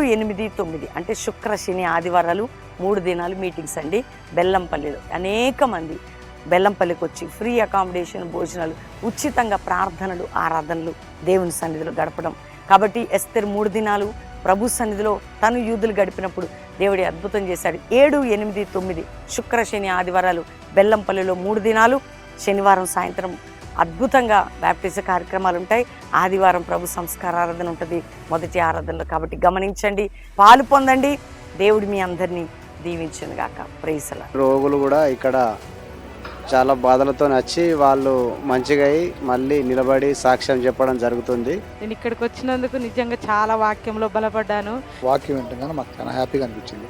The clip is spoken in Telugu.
7, 8, 9 అంటే శుక్ర శని ఆదివారాలు 3 దినాలు మీటింగ్స్ అండి. బెల్లంపల్లిలో అనేక మంది బెల్లంపల్లికి వచ్చి ఫ్రీ అకామిడేషన్, భోజనాలు, ఉచితంగా ప్రార్థనలు, ఆరాధనలు, దేవుని సన్నిధిలో గడపడం. కాబట్టి ఎస్తేరు 3 దినాలు ప్రభు సన్నిధిలో తను యూదులు గడిపినప్పుడు దేవుడి అద్భుతం చేశాడు. 7, 8, 9 శుక్ర శని ఆదివారాలు బెల్లంపల్లిలో 3 దినాలు. శనివారం సాయంత్రం అద్భుతంగా బ్యాప్టిజం కార్యక్రమాలు ఉంటాయి. ఆదివారం ప్రభు సంస్కార ఆరాధన ఉంటుంది, మొదటి ఆరాధనలో. కాబట్టి గమనించండి, పాలు పొందండి. దేవుడు మీ అందరినీ దీవించును గాక. Praise the Lord. రోగులు కూడా ఇక్కడ చాలా బాధలతో వచ్చి వాళ్ళు మంచిగా అయి మళ్ళీ నిలబడి సాక్ష్యం చెప్పడం జరుగుతుంది. నేను ఇక్కడికి వచ్చినందుకు నిజంగా చాలా వాక్యంలో బలపడ్డాను. వాక్యం వింటగానే మాకు చాలా హ్యాపీగా అనిపించింది.